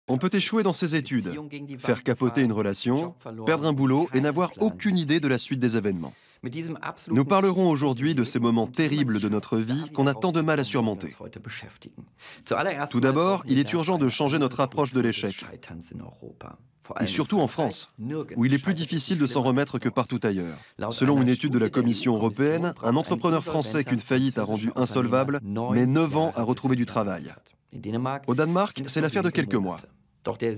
On peut échouer dans ses études, faire capoter une relation, perdre un boulot et n'avoir aucune idée de la suite des événements. Nous parlerons aujourd'hui de ces moments terribles de notre vie qu'on a tant de mal à surmonter. Tout d'abord, il est urgent de changer notre approche de l'échec. Et surtout en France, où il est plus difficile de s'en remettre que partout ailleurs. Selon une étude de la Commission européenne, un entrepreneur français qu'une faillite a rendu insolvable met 9 ans à retrouver du travail. Au Danemark, c'est l'affaire de quelques mois.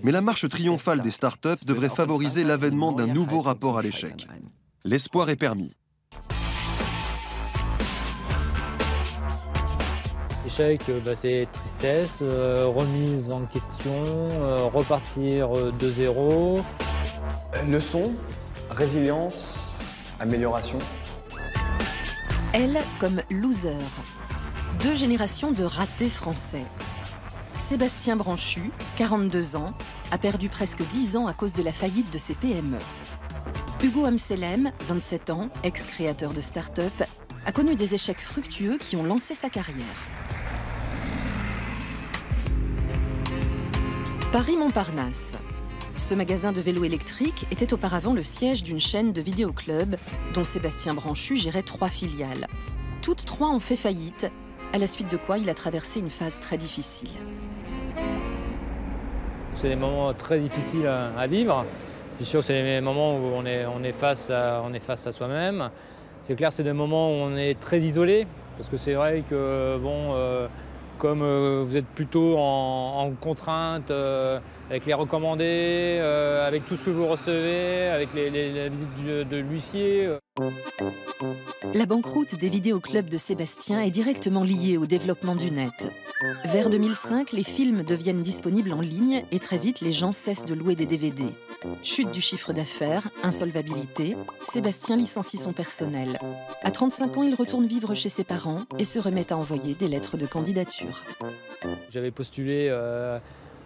Mais la marche triomphale des startups devrait favoriser l'avènement d'un nouveau rapport à l'échec. L'espoir est permis. L'échec, c'est tristesse, remise en question, repartir de zéro. Leçon, résilience, amélioration. Elle comme loser. 2 générations de ratés français. Sébastien Branchu, 42 ans, a perdu presque 10 ans à cause de la faillite de ses PME. Hugo Amselem, 27 ans, ex-créateur de start-up, a connu des échecs fructueux qui ont lancé sa carrière. Paris-Montparnasse. Ce magasin de vélos électriques était auparavant le siège d'une chaîne de vidéoclubs dont Sébastien Branchu gérait 3 filiales. Toutes 3 ont fait faillite, à la suite de quoi il a traversé une phase très difficile. C'est des moments très difficiles à vivre. C'est sûr que c'est des moments où on est face à soi-même. C'est clair, c'est des moments où on est très isolé, parce que c'est vrai que comme vous êtes plutôt en contrainte avec les recommandés, avec tout ce que vous recevez, avec la visite de l'huissier. La banqueroute des vidéoclubs de Sébastien est directement liée au développement du net. Vers 2005, les films deviennent disponibles en ligne et très vite, les gens cessent de louer des DVD. Chute du chiffre d'affaires, insolvabilité, Sébastien licencie son personnel. À 35 ans, il retourne vivre chez ses parents et se remet à envoyer des lettres de candidature. J'avais postulé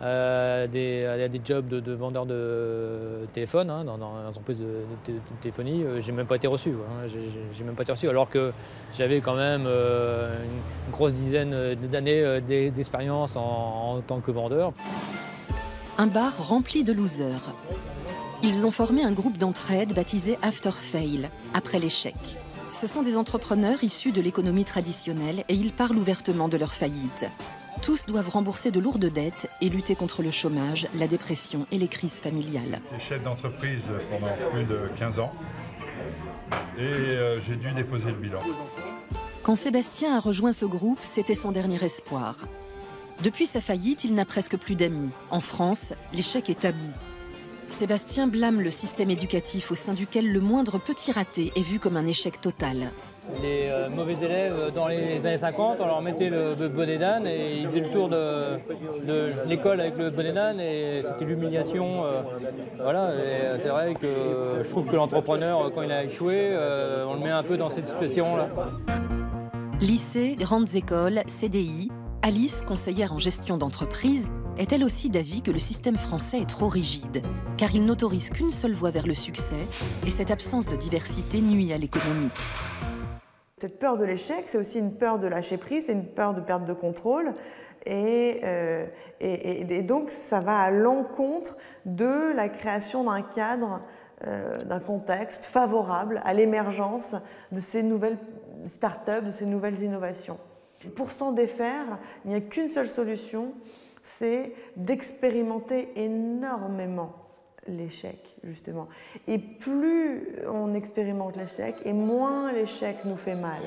à des jobs de vendeur de téléphone dans l'entreprise de téléphonie. J'ai même pas été reçu. J'ai même pas été reçu, alors que j'avais quand même une grosse dizaine d'années d'expérience en tant que vendeur. Un bar rempli de losers. Ils ont formé un groupe d'entraide baptisé After Fail, après l'échec. Ce sont des entrepreneurs issus de l'économie traditionnelle et ils parlent ouvertement de leur faillite. Tous doivent rembourser de lourdes dettes et lutter contre le chômage, la dépression et les crises familiales. J'étais chef d'entreprise pendant plus de 15 ans et j'ai dû déposer le bilan. Quand Sébastien a rejoint ce groupe, c'était son dernier espoir. Depuis sa faillite, il n'a presque plus d'amis. En France, l'échec est tabou. Sébastien blâme le système éducatif au sein duquel le moindre petit raté est vu comme un échec total. Les mauvais élèves, dans les années 50, on leur mettait le bonnet d'âne et ils faisaient le tour de l'école avec le bonnet d'âne et c'était l'humiliation. Voilà, c'est vrai que je trouve que l'entrepreneur, quand il a échoué, on le met un peu dans cette situation-là. Lycée, grandes écoles, CDI, Alice, conseillère en gestion d'entreprise, est elle aussi d'avis que le système français est trop rigide, car il n'autorise qu'une seule voie vers le succès, et cette absence de diversité nuit à l'économie. Cette peur de l'échec, c'est aussi une peur de lâcher prise, c'est une peur de perte de contrôle, et donc ça va à l'encontre de la création d'un cadre, d'un contexte favorable à l'émergence de ces nouvelles start-up, de ces nouvelles innovations. Pour s'en défaire, il n'y a qu'une seule solution, c'est d'expérimenter énormément l'échec, justement. Et plus on expérimente l'échec, et moins l'échec nous fait mal.